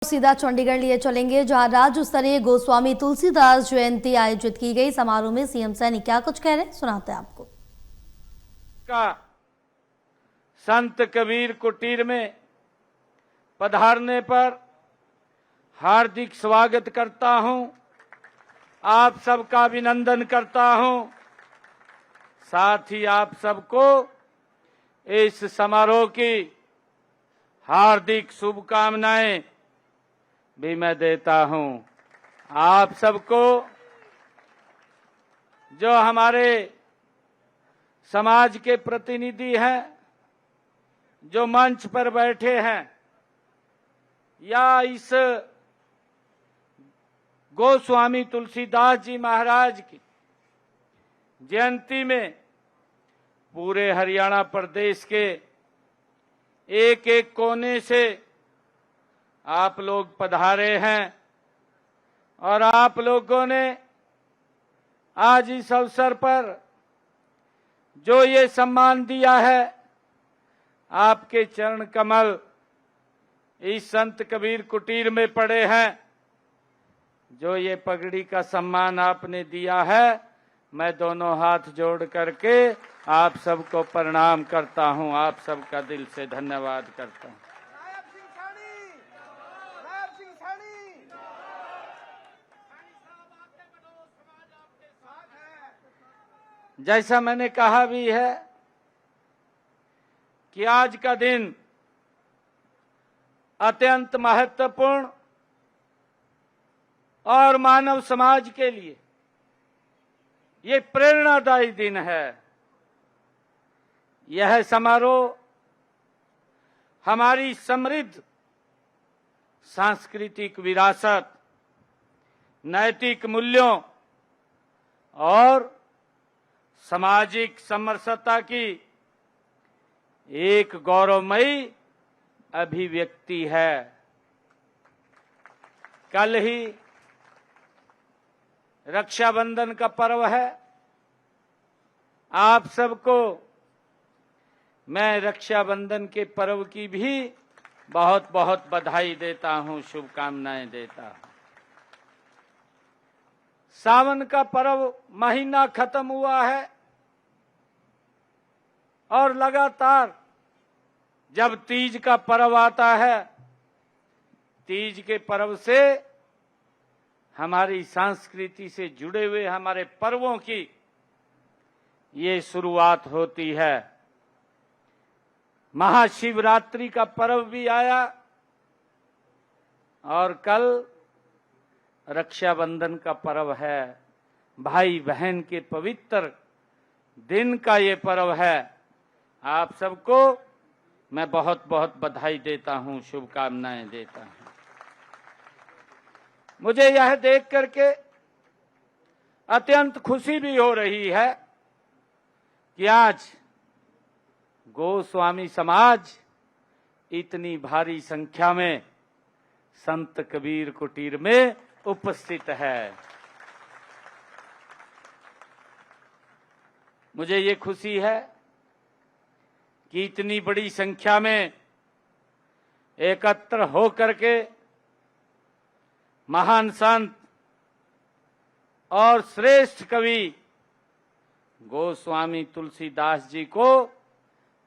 सीधा चंडीगढ़ लिए चलेंगे, जहां राज्य स्तरीय गोस्वामी तुलसीदास जयंती आयोजित की गई। समारोह में सीएम सैनी क्या कुछ कह रहे हैं, सुनाते हैं आपको। संत कबीर कुटीर में पधारने पर हार्दिक स्वागत करता हूं, आप सबका अभिनंदन करता हूं। साथ ही आप सबको इस समारोह की हार्दिक शुभकामनाएं भी मैं देता हूं। आप सबको, जो हमारे समाज के प्रतिनिधि हैं, जो मंच पर बैठे हैं, या इस गोस्वामी तुलसीदास जी महाराज की जयंती में पूरे हरियाणा प्रदेश के एक एक कोने से आप लोग पधारे हैं और आप लोगों ने आज इस अवसर पर जो ये सम्मान दिया है, आपके चरण कमल इस संत कबीर कुटीर में पड़े हैं। जो ये पगड़ी का सम्मान आपने दिया है, मैं दोनों हाथ जोड़ करके आप सबको प्रणाम करता हूं, आप सबका दिल से धन्यवाद करता हूं। जैसा मैंने कहा भी है कि आज का दिन अत्यंत महत्वपूर्ण और मानव समाज के लिए ये प्रेरणादायी दिन है। यह समारोह हमारी समृद्ध सांस्कृतिक विरासत, नैतिक मूल्यों और सामाजिक समरसता की एक गौरवमयी अभिव्यक्ति है। कल ही रक्षाबंधन का पर्व है। आप सबको मैं रक्षाबंधन के पर्व की भी बहुत बहुत बधाई देता हूं, शुभकामनाएं देता हूं। सावन का पर्व महीना खत्म हुआ है और लगातार जब तीज का पर्व आता है, तीज के पर्व से हमारी संस्कृति से जुड़े हुए हमारे पर्वों की ये शुरुआत होती है। महाशिवरात्रि का पर्व भी आया और कल रक्षाबंधन का पर्व है। भाई बहन के पवित्र दिन का ये पर्व है। आप सबको मैं बहुत बहुत बधाई देता हूं, शुभकामनाएं देता हूं। मुझे यह देख करके अत्यंत खुशी भी हो रही है कि आज गोस्वामी समाज इतनी भारी संख्या में संत कबीर कुटीर में उपस्थित है। मुझे ये खुशी है कि इतनी बड़ी संख्या में एकत्र होकर के महान संत और श्रेष्ठ कवि गोस्वामी तुलसीदास जी को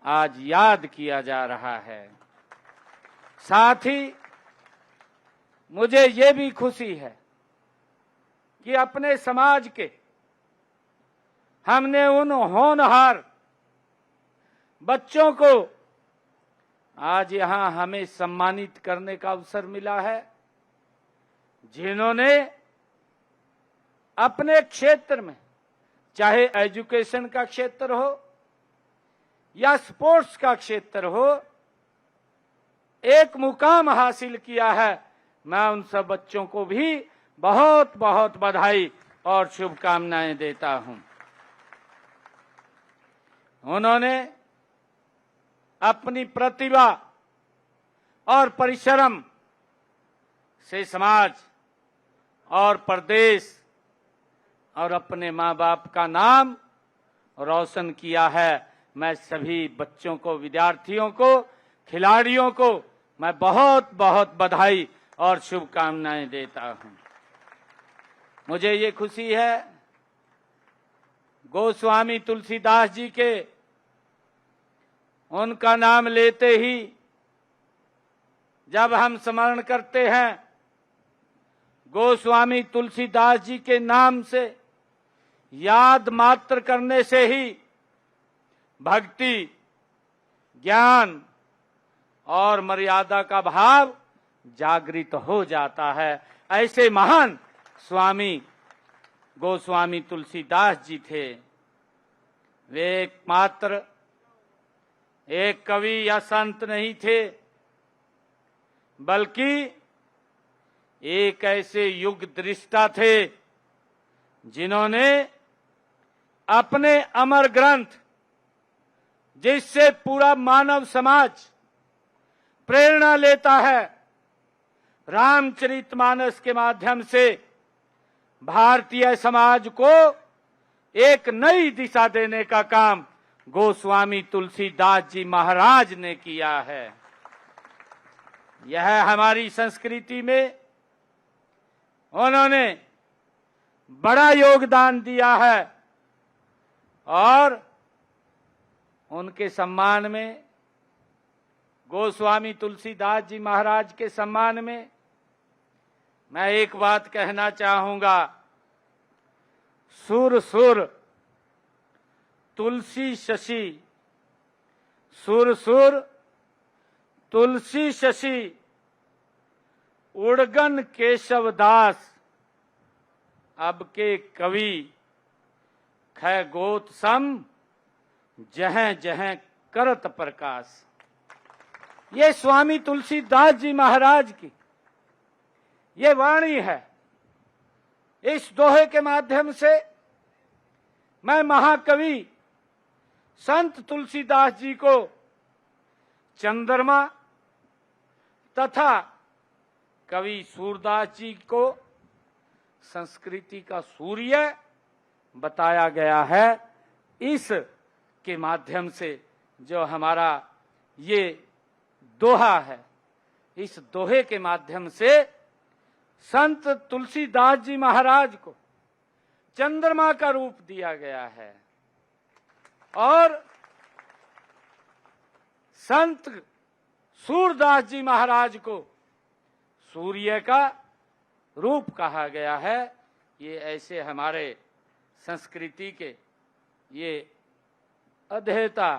आज याद किया जा रहा है। साथ ही मुझे ये भी खुशी है कि अपने समाज के हमने उन होनहार बच्चों को आज यहां हमें सम्मानित करने का अवसर मिला है, जिन्होंने अपने क्षेत्र में, चाहे एजुकेशन का क्षेत्र हो या स्पोर्ट्स का क्षेत्र हो, एक मुकाम हासिल किया है। मैं उन सब बच्चों को भी बहुत बहुत बधाई और शुभकामनाएं देता हूं। उन्होंने अपनी प्रतिभा और परिश्रम से समाज और प्रदेश और अपने मां बाप का नाम रोशन किया है। मैं सभी बच्चों को, विद्यार्थियों को, खिलाड़ियों को मैं बहुत बहुत बधाई और शुभकामनाएं देता हूं। मुझे ये खुशी है गोस्वामी तुलसीदास जी के उनका नाम लेते ही जब हम स्मरण करते हैं, गोस्वामी तुलसीदास जी के नाम से याद मात्र करने से ही भक्ति, ज्ञान और मर्यादा का भाव जागृत हो जाता है। ऐसे महान स्वामी गोस्वामी तुलसीदास जी थे। वे एकमात्र एक कवि या संत नहीं थे, बल्कि एक ऐसे युग दृष्टा थे जिन्होंने अपने अमर ग्रंथ, जिससे पूरा मानव समाज प्रेरणा लेता है, रामचरितमानस के माध्यम से भारतीय समाज को एक नई दिशा देने का काम गोस्वामी तुलसीदास जी महाराज ने किया है। यह हमारी संस्कृति में उन्होंने बड़ा योगदान दिया है और उनके सम्मान में, गोस्वामी तुलसीदास जी महाराज के सम्मान में मैं एक बात कहना चाहूंगा। सुर सुर तुलसी शशि, सुर सुर तुलसी शशि, उड़गन केशवदास, अब के कवि खे गोत सम, जह जह करत प्रकाश। ये स्वामी तुलसीदास जी महाराज की ये वाणी है। इस दोहे के माध्यम से मैं महाकवि संत तुलसीदास जी को चंद्रमा तथा कवि सूरदास जी को संस्कृति का सूर्य बताया गया है। इस के माध्यम से जो हमारा ये दोहा है, इस दोहे के माध्यम से संत तुलसीदास जी महाराज को चंद्रमा का रूप दिया गया है और संत सूरदास जी महाराज को सूर्य का रूप कहा गया है। ये ऐसे हमारे संस्कृति के ये अध्येता,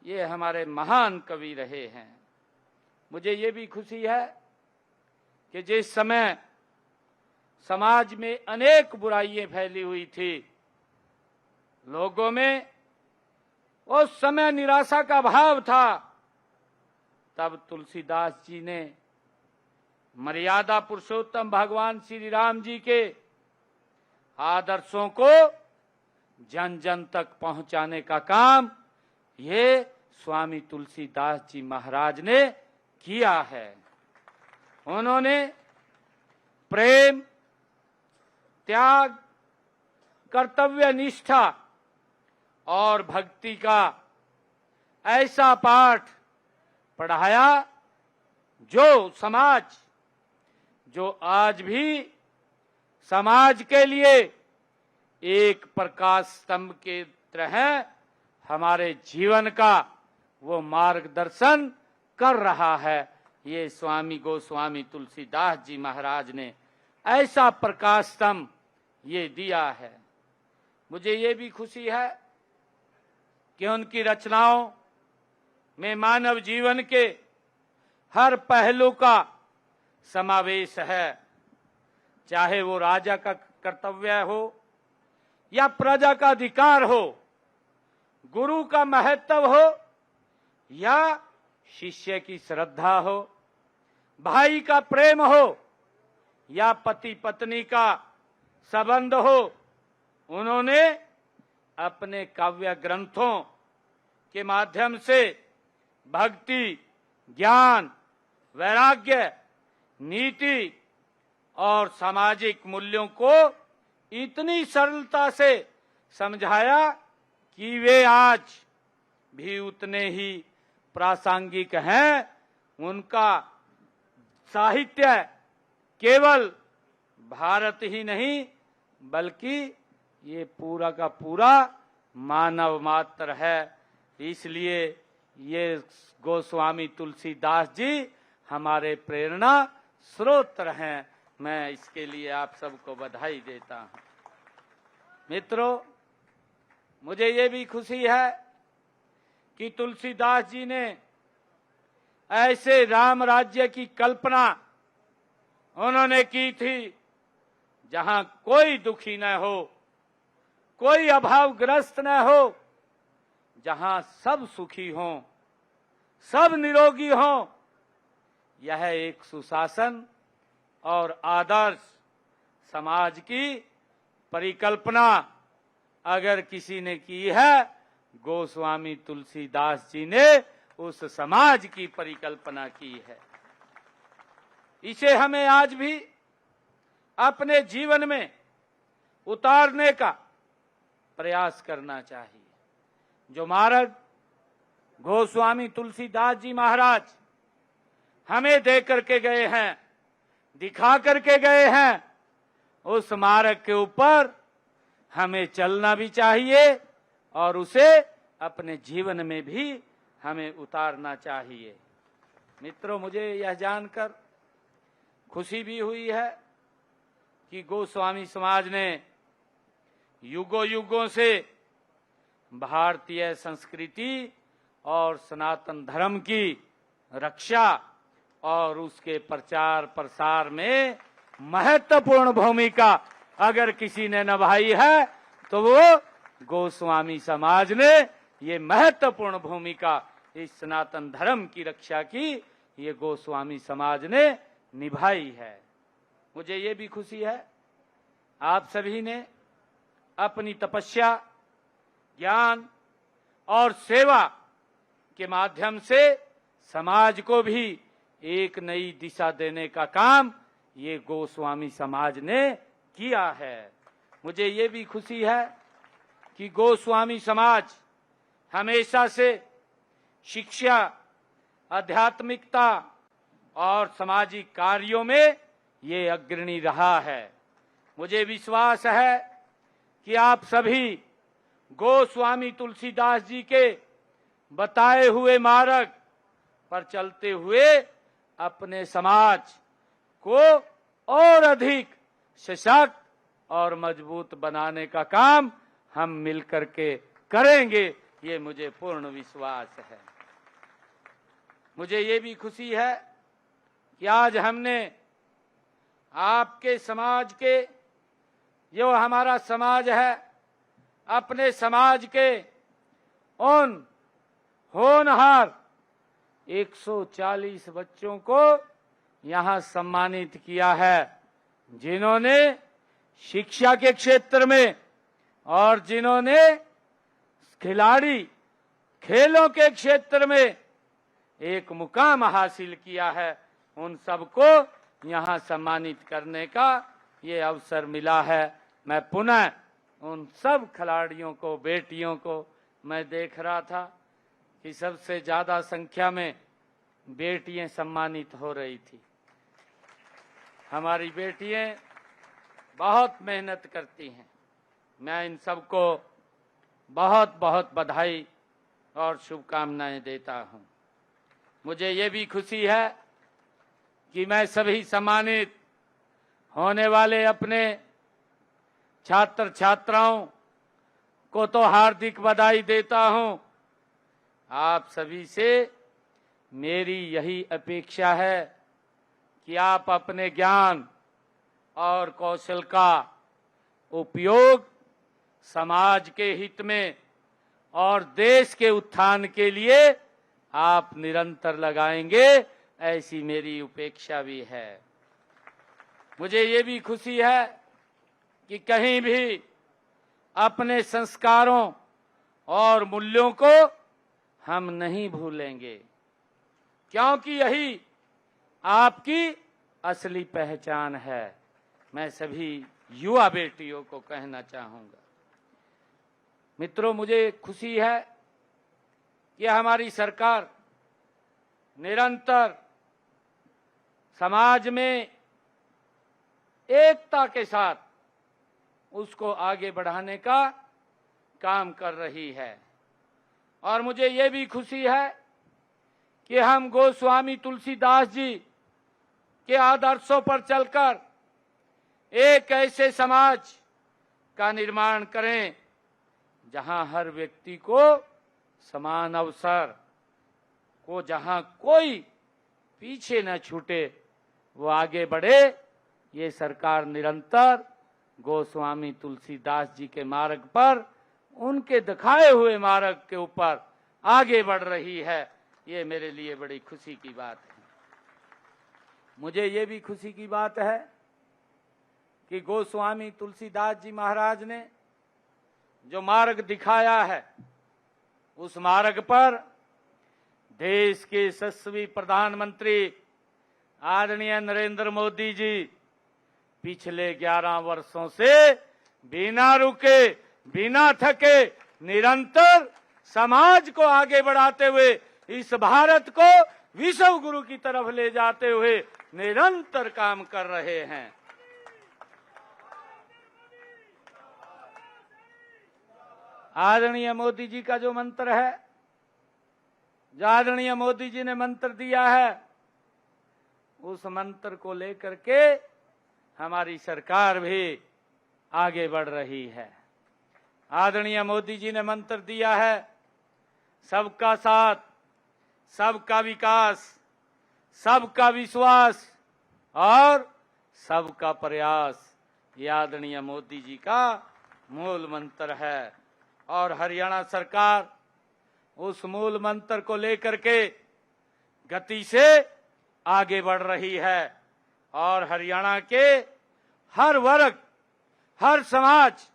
ये हमारे महान कवि रहे हैं। मुझे ये भी खुशी है कि जिस समय समाज में अनेक बुराइयां फैली हुई थी, लोगों में उस समय निराशा का भाव था, तब तुलसीदास जी ने मर्यादा पुरुषोत्तम भगवान श्री राम जी के आदर्शों को जन जन तक पहुंचाने का काम ये स्वामी तुलसीदास जी महाराज ने किया है। उन्होंने प्रेम, त्याग, कर्तव्य निष्ठा और भक्ति का ऐसा पाठ पढ़ाया जो समाज, जो आज भी समाज के लिए एक प्रकाश स्तंभ के तरह हमारे जीवन का वो मार्गदर्शन कर रहा है। ये स्वामी गोस्वामी तुलसीदास जी महाराज ने ऐसा प्रकाश स्तंभ ये दिया है। मुझे ये भी खुशी है कि उनकी रचनाओं में मानव जीवन के हर पहलू का समावेश है, चाहे वो राजा का कर्तव्य हो या प्रजा का अधिकार हो, गुरु का महत्व हो या शिष्य की श्रद्धा हो, भाई का प्रेम हो या पति पत्नी का संबंध हो। उन्होंने अपने काव्य ग्रंथों के माध्यम से भक्ति, ज्ञान, वैराग्य, नीति और सामाजिक मूल्यों को इतनी सरलता से समझाया कि वे आज भी उतने ही प्रासंगिक हैं। उनका साहित्य केवल भारत ही नहीं बल्कि ये पूरा का पूरा मानव मात्र है। इसलिए ये गोस्वामी तुलसीदास जी हमारे प्रेरणा स्रोत हैं। मैं इसके लिए आप सबको बधाई देता हूं। मित्रों, मुझे ये भी खुशी है कि तुलसीदास जी ने ऐसे राम राज्य की कल्पना उन्होंने की थी जहां कोई दुखी न हो, कोई अभावग्रस्त न हो, जहां सब सुखी हों, सब निरोगी हों। यह एक सुशासन और आदर्श समाज की परिकल्पना अगर किसी ने की है, गोस्वामी तुलसीदास जी ने उस समाज की परिकल्पना की है। इसे हमें आज भी अपने जीवन में उतारने का प्रयास करना चाहिए। जो मार्ग गोस्वामी तुलसीदास जी महाराज हमें दे करके गए हैं, दिखा करके गए हैं, उस मार्ग के ऊपर हमें चलना भी चाहिए और उसे अपने जीवन में भी हमें उतारना चाहिए। मित्रों, मुझे यह जानकर खुशी भी हुई है कि गोस्वामी समाज ने युगों युगों से भारतीय संस्कृति और सनातन धर्म की रक्षा और उसके प्रचार प्रसार में महत्वपूर्ण भूमिका अगर किसी ने निभाई है तो वो गोस्वामी समाज ने ये महत्वपूर्ण भूमिका इस सनातन धर्म की रक्षा की ये गोस्वामी समाज ने निभाई है। मुझे ये भी खुशी है आप सभी ने अपनी तपस्या, ज्ञान और सेवा के माध्यम से समाज को भी एक नई दिशा देने का काम ये गोस्वामी समाज ने किया है। मुझे ये भी खुशी है कि गोस्वामी समाज हमेशा से शिक्षा, आध्यात्मिकता और सामाजिक कार्यों में ये अग्रणी रहा है। मुझे विश्वास है कि आप सभी गोस्वामी तुलसीदास जी के बताए हुए मार्ग पर चलते हुए अपने समाज को और अधिक सशक्त और मजबूत बनाने का काम हम मिलकर के करेंगे, ये मुझे पूर्ण विश्वास है। मुझे ये भी खुशी है कि आज हमने आपके समाज के, जो हमारा समाज है, अपने समाज के उन होनहार 140 बच्चों को यहां सम्मानित किया है जिन्होंने शिक्षा के क्षेत्र में और जिन्होंने खिलाड़ी खेलों के क्षेत्र में एक मुकाम हासिल किया है। उन सबको यहां सम्मानित करने का ये अवसर मिला है। मैं पुनः उन सब खिलाड़ियों को, बेटियों को मैं देख रहा था कि सबसे ज्यादा संख्या में बेटियां सम्मानित हो रही थी। हमारी बेटियां बहुत मेहनत करती हैं। मैं इन सबको बहुत बहुत बधाई और शुभकामनाएं देता हूं। मुझे ये भी खुशी है कि मैं सभी सम्मानित होने वाले अपने छात्र छात्राओं को तो हार्दिक बधाई देता हूं। आप सभी से मेरी यही अपेक्षा है कि आप अपने ज्ञान और कौशल का उपयोग समाज के हित में और देश के उत्थान के लिए आप निरंतर लगाएंगे, ऐसी मेरी अपेक्षा भी है। मुझे ये भी खुशी है कि कहीं भी अपने संस्कारों और मूल्यों को हम नहीं भूलेंगे, क्योंकि यही आपकी असली पहचान है। मैं सभी युवा बेटियों को कहना चाहूंगा। मित्रों, मुझे खुशी है कि हमारी सरकार निरंतर समाज में एकता के साथ उसको आगे बढ़ाने का काम कर रही है। और मुझे ये भी खुशी है कि हम गोस्वामी तुलसीदास जी के आदर्शों पर चलकर एक ऐसे समाज का निर्माण करें जहां हर व्यक्ति को समान अवसर को, जहां कोई पीछे न छूटे, वो आगे बढ़े। ये सरकार निरंतर गोस्वामी तुलसीदास जी के मार्ग पर, उनके दिखाए हुए मार्ग के ऊपर आगे बढ़ रही है। ये मेरे लिए बड़ी खुशी की बात है। मुझे ये भी खुशी की बात है कि गोस्वामी तुलसीदास जी महाराज ने जो मार्ग दिखाया है, उस मार्ग पर देश के यशस्वी प्रधानमंत्री आदरणीय नरेंद्र मोदी जी पिछले 11 वर्षों से बिना रुके, बिना थके, निरंतर समाज को आगे बढ़ाते हुए इस भारत को विश्व गुरु की तरफ ले जाते हुए निरंतर काम कर रहे हैं। आदरणीय मोदी जी का जो मंत्र है, जो आदरणीय मोदी जी ने मंत्र दिया है, उस मंत्र को लेकर के हमारी सरकार भी आगे बढ़ रही है। आदरणीय मोदी जी ने मंत्र दिया है, सबका साथ, सबका विकास, सबका विश्वास और सबका प्रयास। ये आदरणीय मोदी जी का मूल मंत्र है और हरियाणा सरकार उस मूल मंत्र को लेकर के गति से आगे बढ़ रही है और हरियाणा के हर वर्ग, हर समाज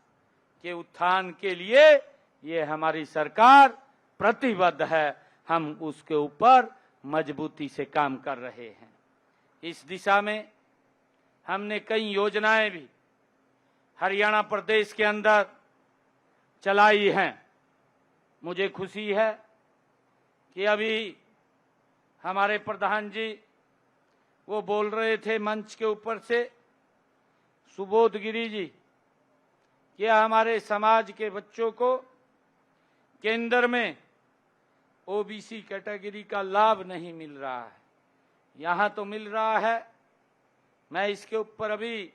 के उत्थान के लिए ये हमारी सरकार प्रतिबद्ध है। हम उसके ऊपर मजबूती से काम कर रहे हैं। इस दिशा में हमने कई योजनाएं भी हरियाणा प्रदेश के अंदर चलाई हैं। मुझे खुशी है कि अभी हमारे प्रधान जी वो बोल रहे थे मंच के ऊपर से, सुबोध गिरी जी, कि हमारे समाज के बच्चों को केंद्र में ओबीसी कैटेगरी का लाभ नहीं मिल रहा है। यहां तो मिल रहा है। मैं इसके ऊपर अभी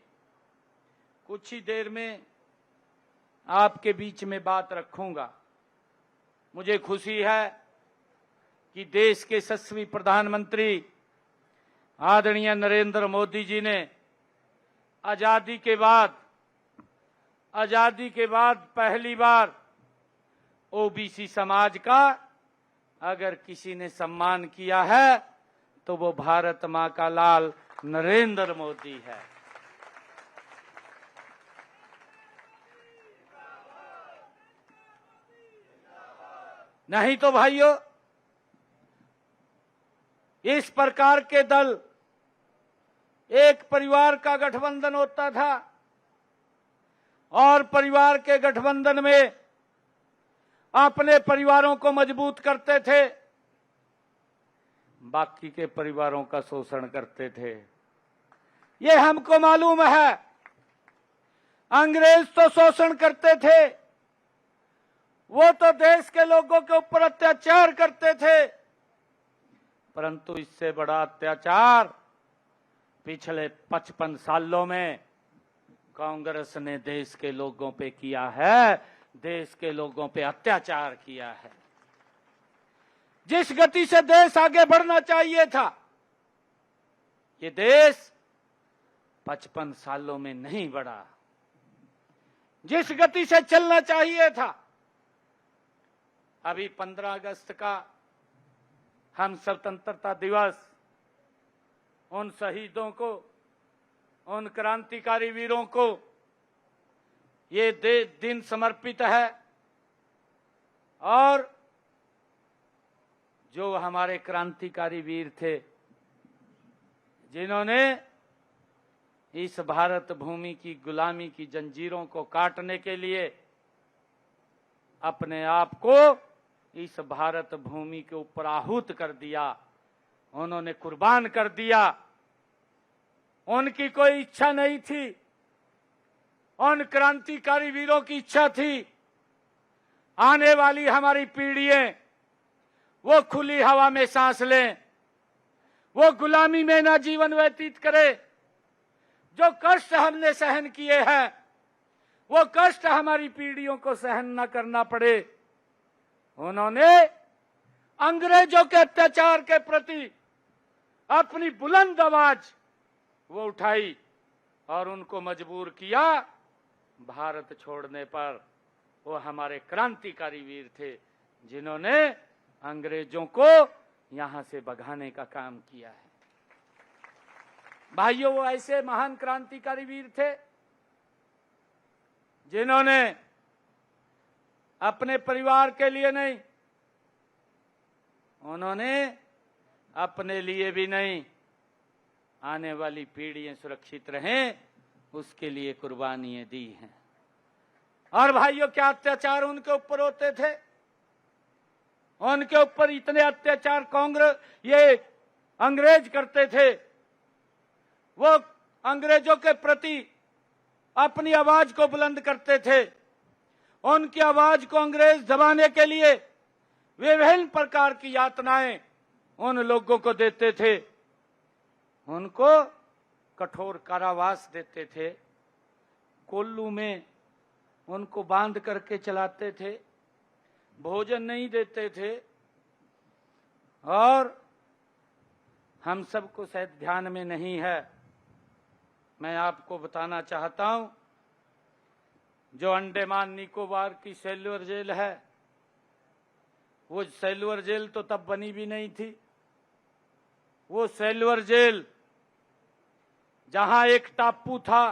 कुछ ही देर में आपके बीच में बात रखूंगा। मुझे खुशी है कि देश के यशस्वी प्रधानमंत्री आदरणीय नरेंद्र मोदी जी ने आजादी के बाद पहली बार ओबीसी समाज का अगर किसी ने सम्मान किया है तो वो भारत मां का लाल नरेंद्र मोदी है। नहीं तो भाइयों, इस प्रकार के दल, एक परिवार का गठबंधन होता था और परिवार के गठबंधन में अपने परिवारों को मजबूत करते थे, बाकी के परिवारों का शोषण करते थे। ये हमको मालूम है। अंग्रेज तो शोषण करते थे, वो तो देश के लोगों के ऊपर अत्याचार करते थे, परंतु इससे बड़ा अत्याचार पिछले 55 सालों में कांग्रेस ने देश के लोगों पे किया है। देश के लोगों पे अत्याचार किया है। जिस गति से देश आगे बढ़ना चाहिए था, ये देश 55 सालों में नहीं बढ़ा। जिस गति से चलना चाहिए था, अभी 15 अगस्त का हम स्वतंत्रता दिवस उन शहीदों को, उन क्रांतिकारी वीरों को ये दिन समर्पित है। और जो हमारे क्रांतिकारी वीर थे, जिन्होंने इस भारत भूमि की गुलामी की जंजीरों को काटने के लिए अपने आप को इस भारत भूमि के ऊपर आहूत कर दिया, उन्होंने कुर्बान कर दिया, उनकी कोई इच्छा नहीं थी, उन क्रांतिकारी वीरों की इच्छा थी आने वाली हमारी पीढ़ियां वो खुली हवा में सांस लें, वो गुलामी में ना जीवन व्यतीत करे। जो कष्ट हमने सहन किए हैं वो कष्ट हमारी पीढ़ियों को सहन न करना पड़े। उन्होंने अंग्रेजों के अत्याचार के प्रति अपनी बुलंद आवाज वो उठाई और उनको मजबूर किया भारत छोड़ने पर। वो हमारे क्रांतिकारी वीर थे जिन्होंने अंग्रेजों को यहां से भगाने का काम किया है। भाइयों, वो ऐसे महान क्रांतिकारी वीर थे जिन्होंने अपने परिवार के लिए नहीं, उन्होंने अपने लिए भी नहीं, आने वाली पीढ़ियां सुरक्षित रहें उसके लिए कुर्बानियां दी हैं। और भाइयों, क्या अत्याचार उनके ऊपर होते थे। उनके ऊपर इतने अत्याचार ये अंग्रेज करते थे। वो अंग्रेजों के प्रति अपनी आवाज को बुलंद करते थे। उनकी आवाज को अंग्रेज दबाने के लिए विभिन्न प्रकार की यातनाएं उन लोगों को देते थे। उनको कठोर कारावास देते थे, कोल्लू में उनको बांध करके चलाते थे, भोजन नहीं देते थे। और हम सबको शायद ध्यान में नहीं है, मैं आपको बताना चाहता हूं, जो अंडमान निकोबार की सेल्युलर जेल है, वो सेल्युलर जेल तो तब बनी भी नहीं थी। वो सेल्युलर जेल जहां एक टापू था,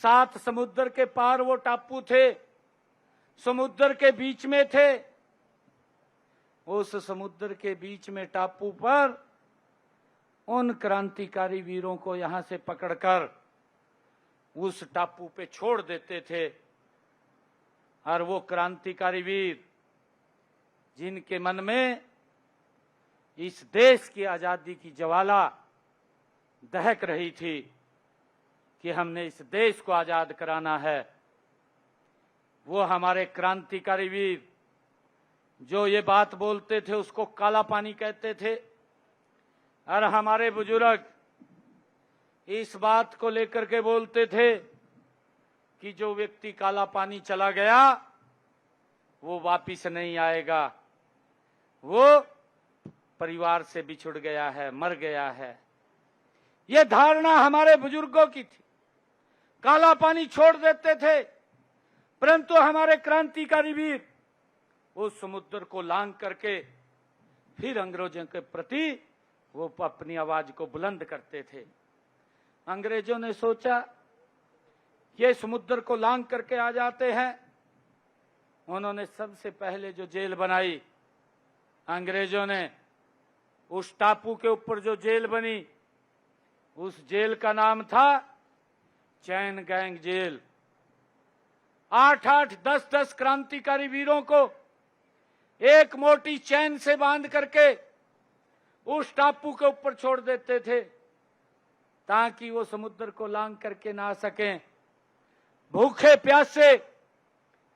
7 समुद्र के पार वो टापू थे, समुद्र के बीच में थे। उस समुद्र के बीच में टापू पर उन क्रांतिकारी वीरों को यहां से पकड़कर उस टापू पे छोड़ देते थे। और वो क्रांतिकारी वीर जिनके मन में इस देश की आजादी की ज्वाला दहक रही थी कि हमने इस देश को आजाद कराना है, वो हमारे क्रांतिकारी वीर जो ये बात बोलते थे उसको काला पानी कहते थे। और हमारे बुजुर्ग इस बात को लेकर के बोलते थे कि जो व्यक्ति काला पानी चला गया वो वापिस नहीं आएगा, वो परिवार से बिछुड़ गया है, मर गया है। ये धारणा हमारे बुजुर्गों की थी। काला पानी छोड़ देते थे, परंतु हमारे क्रांतिकारी वीर उस समुद्र को लांघ करके फिर अंग्रेजों के प्रति वो अपनी आवाज को बुलंद करते थे। अंग्रेजों ने सोचा ये समुद्र को लांघ करके आ जाते हैं। उन्होंने सबसे पहले जो जेल बनाई, अंग्रेजों ने उस टापू के ऊपर जो जेल बनी, उस जेल का नाम था चैन गैंग जेल। 8-8, 10-10 क्रांतिकारी वीरों को एक मोटी चैन से बांध करके उस टापू के ऊपर छोड़ देते थे ताकि वो समुद्र को लांघ करके ना आ सकें। भूखे प्यासे,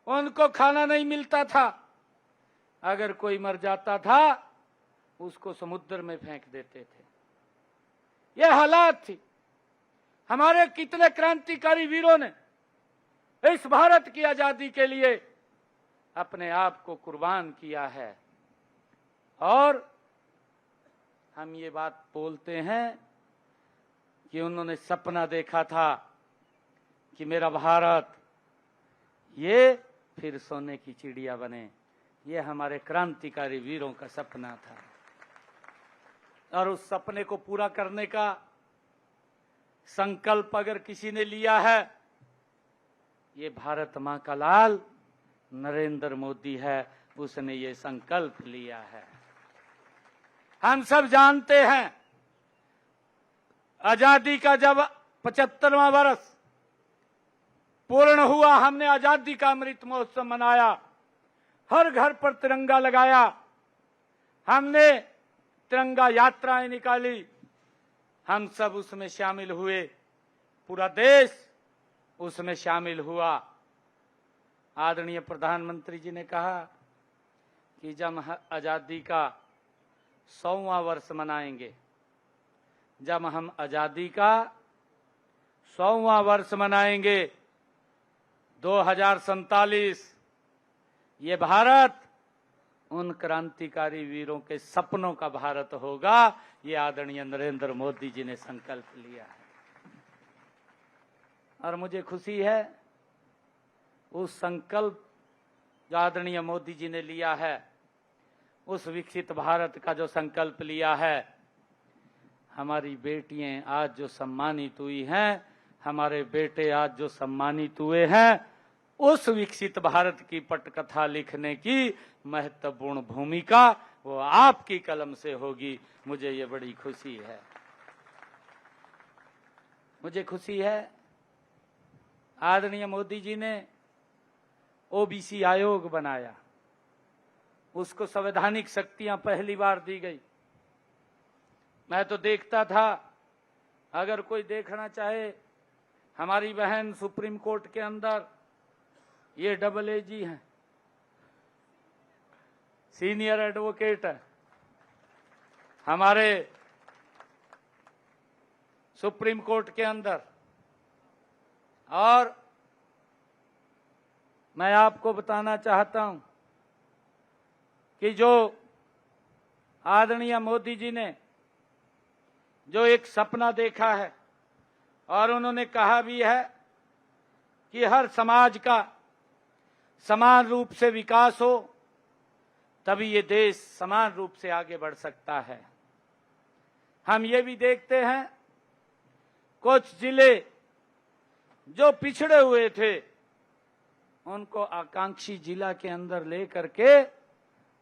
उनको खाना नहीं मिलता था। अगर कोई मर जाता था उसको समुद्र में फेंक देते थे। यह हालात थी। हमारे कितने क्रांतिकारी वीरों ने इस भारत की आजादी के लिए अपने आप को कुर्बान किया है। और हम ये बात बोलते हैं कि उन्होंने सपना देखा था कि मेरा भारत ये फिर सोने की चिड़िया बने। ये हमारे क्रांतिकारी वीरों का सपना था। और उस सपने को पूरा करने का संकल्प अगर किसी ने लिया है, ये भारत मां का लाल नरेंद्र मोदी है। उसने ये संकल्प लिया है। हम सब जानते हैं आजादी का जब 75वां वर्ष पूर्ण हुआ, हमने आजादी का अमृत महोत्सव मनाया, हर घर पर तिरंगा लगाया, हमने तिरंगा यात्राएं निकाली। हम सब उसमें शामिल हुए, पूरा देश उसमें शामिल हुआ। आदरणीय प्रधानमंत्री जी ने कहा कि जब हम आजादी का 100वां वर्ष मनाएंगे, जब हम आजादी का 100वां वर्ष मनाएंगे 2047, ये भारत उन क्रांतिकारी वीरों के सपनों का भारत होगा। ये आदरणीय नरेंद्र मोदी जी ने संकल्प लिया है और मुझे खुशी है उस संकल्प जो आदरणीय मोदी जी ने लिया है, उस विकसित भारत का जो संकल्प लिया है, हमारी बेटियां आज जो सम्मानित हुई हैं, हमारे बेटे आज जो सम्मानित हुए हैं, उस विकसित भारत की पटकथा लिखने की महत्वपूर्ण भूमिका वो आपकी कलम से होगी। मुझे ये बड़ी खुशी है। मुझे खुशी है आदरणीय मोदी जी ने ओबीसी आयोग बनाया, उसको संवैधानिक शक्तियां पहली बार दी गई। मैं तो देखता था, अगर कोई देखना चाहे, हमारी बहन सुप्रीम कोर्ट के अंदर ये डबल एजी हैं, सीनियर एडवोकेट है हमारे सुप्रीम कोर्ट के अंदर। और मैं आपको बताना चाहता हूं कि जो आदरणीय मोदी जी ने जो एक सपना देखा है और उन्होंने कहा भी है कि हर समाज का समान रूप से विकास हो, तभी ये देश समान रूप से आगे बढ़ सकता है। हम ये भी देखते हैं कुछ जिले जो पिछड़े हुए थे, उनको आकांक्षी जिला के अंदर लेकर के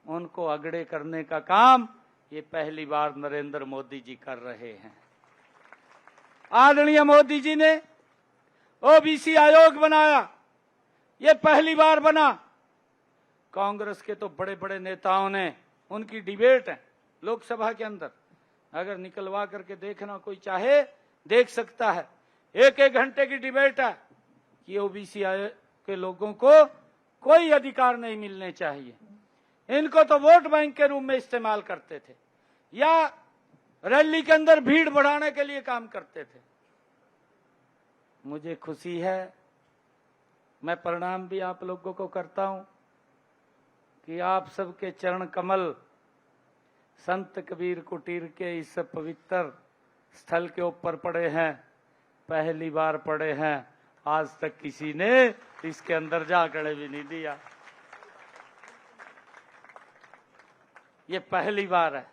उनको अगड़े करने का काम ये पहली बार नरेंद्र मोदी जी कर रहे हैं। आदरणीय मोदी जी ने ओबीसी आयोग बनाया, ये पहली बार बना। कांग्रेस के तो बड़े बड़े नेताओं ने, उनकी डिबेट है लोकसभा के अंदर, अगर निकलवा करके देखना कोई चाहे देख सकता है। एक घंटे की डिबेट है कि ओबीसी के लोगों को कोई अधिकार नहीं मिलने चाहिए, इनको तो वोट बैंक के रूप में इस्तेमाल करते थे या रैली के अंदर भीड़ बढ़ाने के लिए काम करते थे। मुझे खुशी है, मैं प्रणाम भी आप लोगों को करता हूं कि आप सबके चरण कमल संत कबीर कुटीर के इस पवित्र स्थल के ऊपर पड़े हैं, पहली बार पड़े हैं। आज तक किसी ने इसके अंदर जाकर भी नहीं दिया, ये पहली बार है।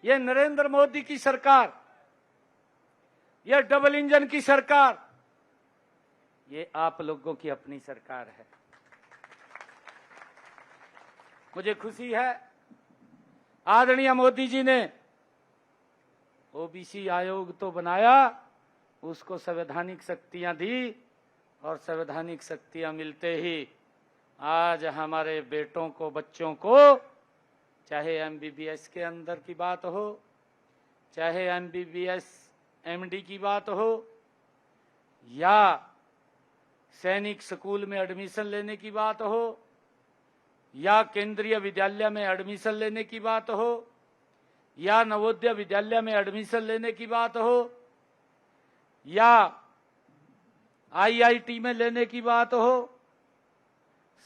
ये नरेंद्र मोदी की सरकार, ये डबल इंजन की सरकार, ये आप लोगों की अपनी सरकार है। मुझे खुशी है आदरणीय मोदी जी ने ओबीसी आयोग तो बनाया, उसको संवैधानिक शक्तियां दी और संवैधानिक शक्तियां मिलते ही आज हमारे बेटों को, बच्चों को, चाहे एमबीबीएस के अंदर की बात हो, चाहे एमबीबीएस एमडी की बात हो, या सैनिक स्कूल में एडमिशन लेने की बात हो, या केंद्रीय विद्यालय में एडमिशन लेने की बात हो, या नवोदय विद्यालय में एडमिशन लेने की बात हो, या आईआईटी में लेने की बात हो,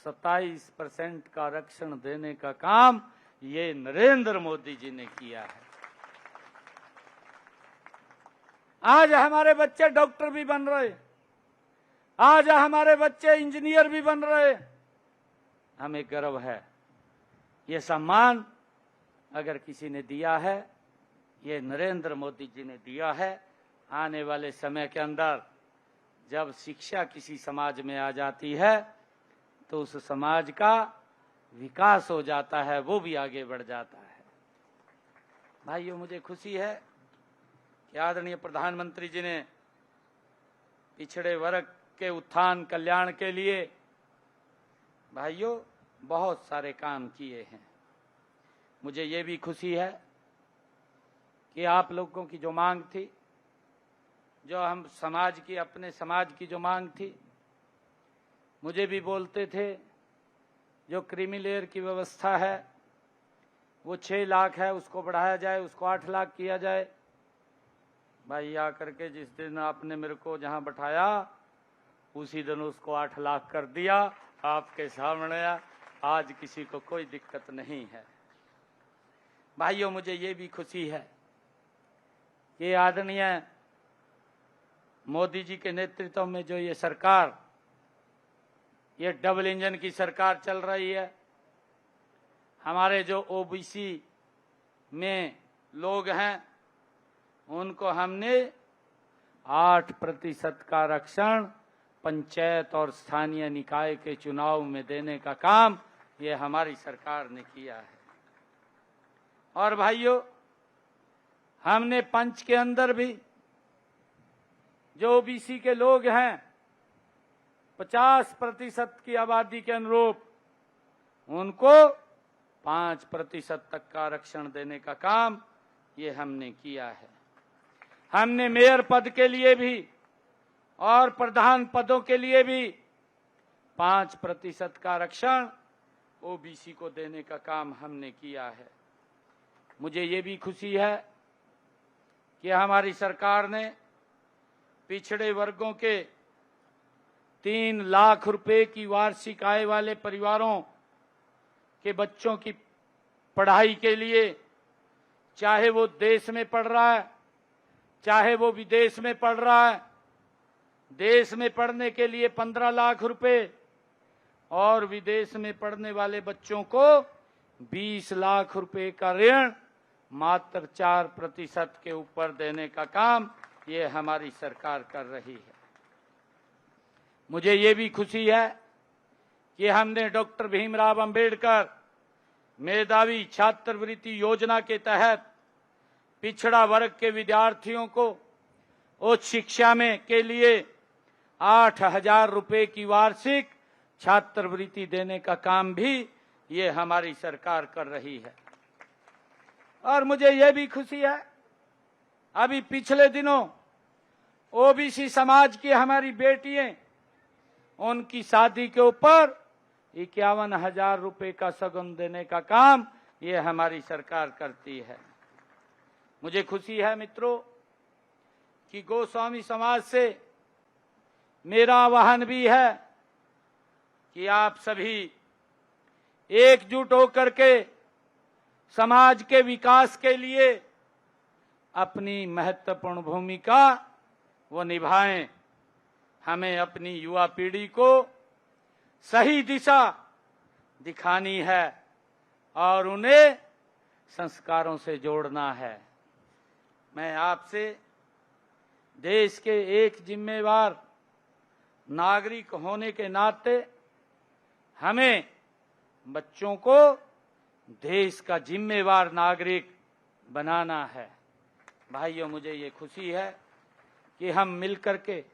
27% का आरक्षण देने का काम ये नरेंद्र मोदी जी ने किया है। आज हमारे बच्चे डॉक्टर भी बन रहे, आज हमारे बच्चे इंजीनियर भी बन रहे, हमें गर्व है। ये सम्मान अगर किसी ने दिया है, ये नरेंद्र मोदी जी ने दिया है। आने वाले समय के अंदर जब शिक्षा किसी समाज में आ जाती है तो उस समाज का विकास हो जाता है, वो भी आगे बढ़ जाता है। भाइयों, मुझे खुशी है कि आदरणीय प्रधानमंत्री जी ने पिछड़े वर्ग के उत्थान कल्याण के लिए, भाइयों, बहुत सारे काम किए हैं। मुझे ये भी खुशी है कि आप लोगों की जो मांग थी, जो हम समाज की, अपने समाज की जो मांग थी, मुझे भी बोलते थे जो क्रीमी लेयर की व्यवस्था है वो 6 लाख है, उसको बढ़ाया जाए, उसको 8 लाख किया जाए। भाई आकर के जिस दिन आपने मेरे को जहां बैठाया उसी दिन उसको 8 लाख कर दिया आपके सामने। आज किसी को कोई दिक्कत नहीं है। भाइयों, मुझे ये भी खुशी है कि आदरणीय मोदी जी के नेतृत्व में जो ये सरकार, ये डबल इंजन की सरकार चल रही है। हमारे जो ओबीसी में लोग हैं उनको हमने 8% का आरक्षण पंचायत और स्थानीय निकाय के चुनाव में देने का काम ये हमारी सरकार ने किया है। और भाइयों, हमने पंच के अंदर भी जो ओबीसी के लोग हैं 50% की आबादी के अनुरूप उनको 5% तक का आरक्षण देने का काम ये हमने किया है। हमने मेयर पद के लिए भी और प्रधान पदों के लिए भी 5% का आरक्षण ओबीसी को देने का काम हमने किया है। मुझे ये भी खुशी है कि हमारी सरकार ने पिछड़े वर्गों के 3 लाख रुपए की वार्षिक आय वाले परिवारों के बच्चों की पढ़ाई के लिए, चाहे वो देश में पढ़ रहा है चाहे वो विदेश में पढ़ रहा है, देश में पढ़ने के लिए 15 लाख रुपए और विदेश में पढ़ने वाले बच्चों को 20 लाख रुपए का ऋण मात्र 4% के ऊपर देने का काम ये हमारी सरकार कर रही है। मुझे ये भी खुशी है कि हमने डॉक्टर भीमराव अंबेडकर मेधावी छात्रवृत्ति योजना के तहत पिछड़ा वर्ग के विद्यार्थियों को उच्च शिक्षा में के लिए 8,000 रुपए की वार्षिक छात्रवृत्ति देने का काम भी ये हमारी सरकार कर रही है। और मुझे ये भी खुशी है, अभी पिछले दिनों ओबीसी समाज की हमारी बेटियां, उनकी शादी के ऊपर 51,000 रुपए का सगुन देने का काम ये हमारी सरकार करती है। मुझे खुशी है मित्रों कि गोस्वामी समाज से मेरा आह्वान भी है कि आप सभी एकजुट होकर के समाज के विकास के लिए अपनी महत्वपूर्ण भूमिका वो निभाएं। हमें अपनी युवा पीढ़ी को सही दिशा दिखानी है और उन्हें संस्कारों से जोड़ना है। मैं आपसे देश के एक जिम्मेवार नागरिक होने के नाते हमें बच्चों को देश का जिम्मेवार नागरिक बनाना है। भाइयों, मुझे ये खुशी है कि हम मिलकर के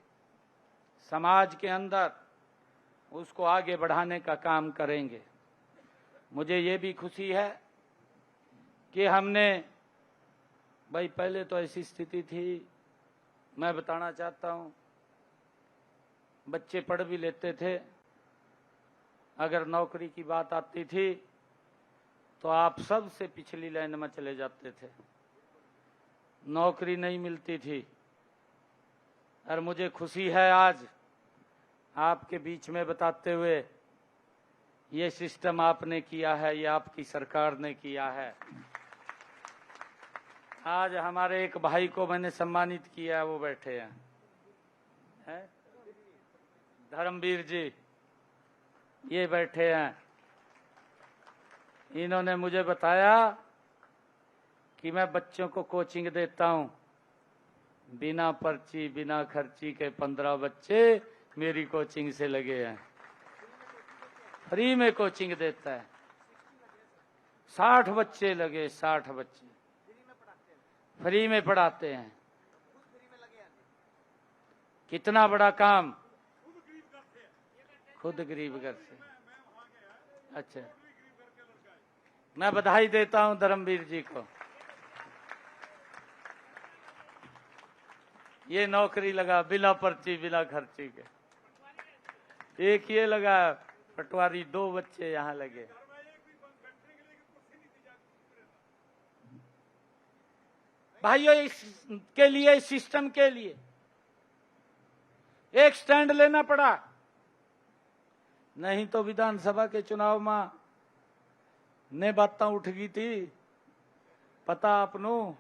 समाज के अंदर उसको आगे बढ़ाने का काम करेंगे। मुझे ये भी खुशी है कि हमने, भाई पहले तो ऐसी स्थिति थी, मैं बताना चाहता हूं, बच्चे पढ़ भी लेते थे, अगर नौकरी की बात आती थी तो आप सबसे पिछली लाइन में चले जाते थे, नौकरी नहीं मिलती थी। और मुझे खुशी है आज आपके बीच में बताते हुए, ये सिस्टम आपने किया है, ये आपकी सरकार ने किया है। आज हमारे एक भाई को मैंने सम्मानित किया है, वो बैठे हैं, धर्मवीर जी, ये बैठे हैं। इन्होंने मुझे बताया कि मैं बच्चों को कोचिंग देता हूं, बिना पर्ची बिना खर्ची के 15 बच्चे मेरी कोचिंग से लगे हैं, फ्री में कोचिंग देता है। 60 बच्चे लगे, 60 बच्चे फ्री में पढ़ाते हैं। कितना बड़ा काम, खुद गरीब घर से। अच्छा, मैं बधाई देता हूं धर्मवीर जी को। ये नौकरी लगा बिना पर्ची बिना खर्ची के। एक ये लगा पटवारी, 2 बच्चे यहाँ लगे। भाइयों, इसके लिए, इस सिस्टम के लिए एक स्टैंड लेना पड़ा, नहीं तो विधानसभा के चुनाव में ने बातें उठ गई थी, पता आपनो।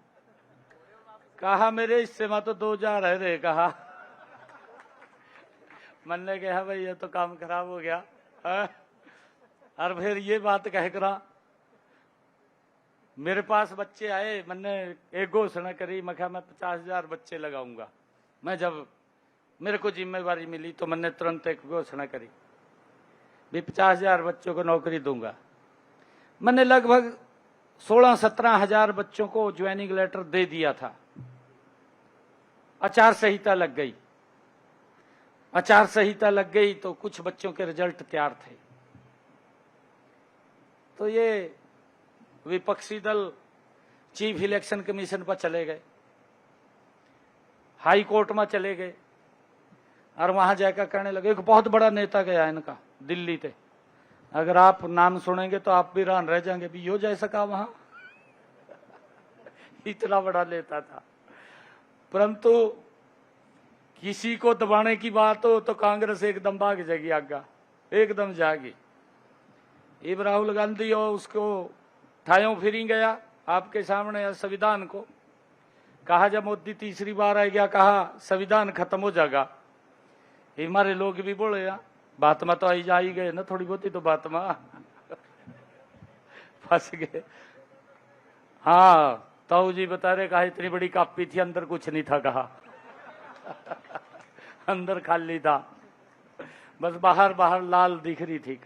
कहा मेरे हिस्से में तो 2000 है रे, कहा। मन ने कहा भाई ये तो काम खराब हो गया है? और फिर ये बात कह करा मेरे पास बच्चे आए, मैंने एक घोषणा करी, मैं कहा मैं 50,000 बच्चे लगाऊंगा। मैं जब मेरे को जिम्मेवारी मिली तो मैंने तुरंत एक घोषणा करी भी 50,000 बच्चों को नौकरी दूंगा। मैंने लगभग 16-17 हजार बच्चों को ज्वाइनिंग लेटर दे दिया था। आचार संहिता लग गई, आचार संहिता लग गई तो कुछ बच्चों के रिजल्ट तैयार थे। तो ये विपक्षी दल चीफ इलेक्शन कमीशन पर चले गए, हाई कोर्ट में चले गए और वहां जाकर कहने लगे, एक बहुत बड़ा नेता गया इनका दिल्ली से, अगर आप नाम सुनेंगे तो आप भी हैरान रह जाएंगे, भी यो जा सका वहां। इतना बड़ा नेता था। परंतु किसी को दबाने की बात हो तो कांग्रेस एकदम भाग जाएगी, आगा एकदम जागी। इब राहुल गांधी और उसको ठायों फिरी गया आपके सामने संविधान को। कहा जब मोदी तीसरी बार आ गया, कहा संविधान खत्म हो जाएगा। हमारे लोग भी बोले बात में तो आई जा ही गए ना, थोड़ी बहुत ही तो बात में फंस गए। हाँ, ताऊ जी बता रहे, कहा इतनी बड़ी कापी थी, अंदर कुछ नहीं था, कहा अंदर खाली था, बस बाहर बाहर लाल दिख रही थी।